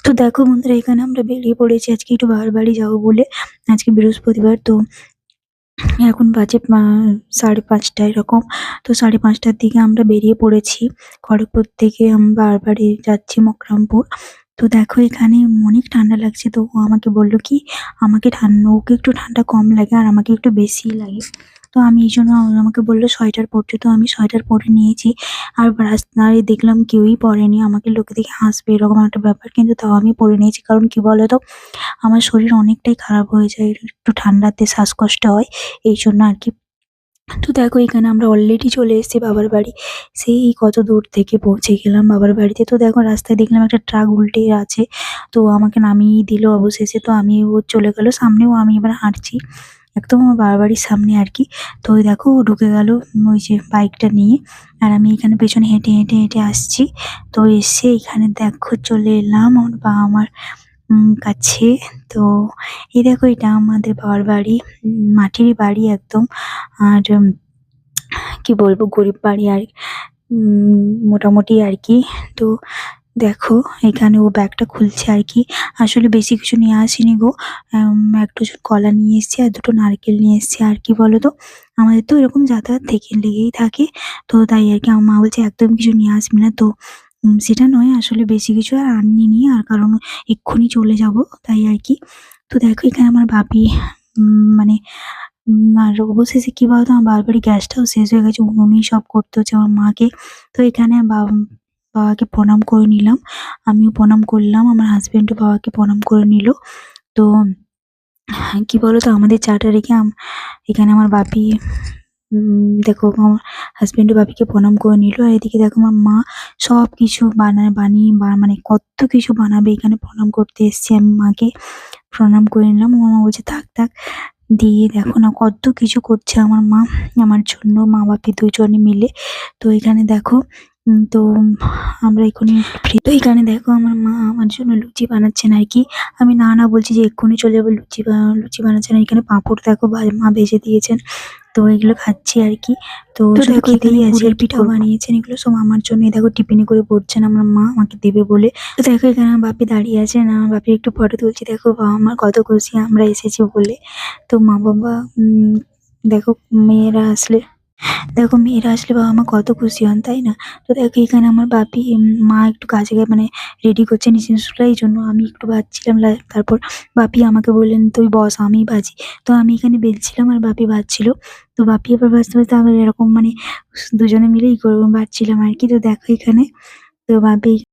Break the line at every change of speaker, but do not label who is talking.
তো দেখো বন্ধুরা, এখানে আমরা বেরিয়ে পড়েছি আজকে একটু বাবার বাড়ি যাবো বলে। আজকে বৃহস্পতিবার তো এখন বাজে 5:30 এরকম। তো 5:30টার দিকে আমরা বেরিয়ে পড়েছি। খড়গপুর থেকে বাবার বাড়ি যাচ্ছি মকরমপুর। তো দেখো এখানে অনেক ঠান্ডা লাগছে, তো ও আমাকে বললো কি ওকে একটু ঠান্ডা কম লাগে আর আমাকে একটু বেশিই লাগে। তো আমি এই জন্য আমাকে বললো সোয়েটার পরতে, তো আমি সোয়েটার পরে নিয়েছি। আর রাস্তায় দেখলাম কেউই পরেনি, আমাকে লোকে দেখে হাসবে এরকম একটা ব্যাপার, কিন্তু তাও আমি পরে নিয়েছি। কারণ কি বলতো, আমার শরীর অনেকটাই খারাপ হয়ে যায় একটু ঠান্ডাতে, শ্বাসকষ্ট হয় এই জন্য আর কি। তো দেখো এখানে আমরা অলরেডি চলে এসেছি বাবার বাড়ি। সেই কত দূর থেকে পৌঁছে গেলাম বাবার বাড়িতে। তো দেখো রাস্তায় দেখলাম একটা ট্রাক উল্টে আছে, তো আমাকে নামিয়ে দিল অবশেষে। তো ও চলে গেল সামনেও, আমি এবার হাঁটছি একদম আমার বাবার বাড়ির সামনে আর কি। তো ওই দেখো ও ঢুকে গেল ওই যে বাইকটা নিয়ে, আর আমি এখানে পেছনে হেঁটে হেঁটে হেঁটে আসছি। তো এসে এখানে দেখো চলে এলাম আমার বাবা মার কাছে। তো এই দেখো এটা আমাদের বাবার বাড়ি, মাটির বাড়ি একদম। আর কি বলবো, গরিব বাড়ি আর মোটামুটি আর কি। তো দেখো এখানে ও ব্যাগটা খুলছে আর কি। আসলে বেশি কিছু নিয়ে আসিনি গো, এক ডজন কলা নিয়ে এসেছি আর দুটো নারকেল নিয়ে এসেছি। আর কি বলতো, আমাদের তো এরকম যাতায়াত থেকে লেগেই থাকে, তো তাই আর কি। আমার মা বলছে একদম কিছু নিয়ে আসবি না। তো সেটা নয়, আসলে বেশি কিছু আর আনিনি, আর কারণ এক্ষুনি চলে যাব তাই আর কি। তো দেখো এখানে আমার বাপি মানে আর অবশেষে কি বলতো, আমার বাবার বাড়ি গ্যাসটাও শেষ হয়ে গেছে, উনুনেই সব করতে হচ্ছে আমার মাকে। তো এখানে বাবাকে প্রণাম করে নিলাম, আমিও প্রণাম করলাম, আমার হাজবেন্ডও বাবাকে প্রণাম করে নিল। তো কি বলতো, আমাদের চাটা রেখে এখানে আমার বাপি দেখো আমার হাজবেন্ড বাপিকে প্রণাম করে নিল। আর এদিকে দেখো আমার মা সব কিছু বানিয়ে মানে কত কিছু বানাবে, এখানে প্রণাম করতে এসেছি। আমি মাকে প্রণাম করে নিলাম, ও মা বলছে থাক থাক। দিয়ে দেখো না কত কিছু করছে আমার মা আমার জন্য, মা বাপি দুজনে মিলে। তো এখানে দেখো তো আমরা এক্ষুনি ফ্রি। তো এখানে দেখো আমার মা আমার জন্য লুচি বানাচ্ছেন আর কি। আমি না না বলছি যে এক্ষুনি চলে যাবো, লুচি বানাচ্ছেন। এখানে পাঁপড় দেখো মা ভেজে দিয়েছেন, তো এগুলো খাচ্ছি আর কি। তো শুধু খেতেই আছে, গুড়ের পিঠাও বানিয়েছেন, এগুলো সব আমার জন্য। দেখো টিফিনে করে পড়ছেন আমার মা আমাকে দেবে বলে। তো দেখো এখানে আমার বাপি দাঁড়িয়ে আছেন, আমার বাপি একটু ফটো তুলছি। দেখো বাবা আমার কত খুশি আমরা এসেছি বলে। তো মা বাবা দেখো মেয়েরা আসলে বাবা মা কত খুশি হন, তাই না? তো দেখো এখানে আমার বাপি মা একটু কাজে মানে রেডি করছেন জিনিসগুলো, এই জন্য আমি একটু ভাজছিলাম। তারপর বাপি আমাকে বললেন তুই বস আমি ভাজি। তো আমি এখানে বেলছিলাম আর বাপি ভাজছিল। তো বাপি আবার ভাজতে ভাজতে আমরা এরকম মানে দুজনে মিলেই বাজছিলাম আর কি। তো দেখো এখানে তো বাপি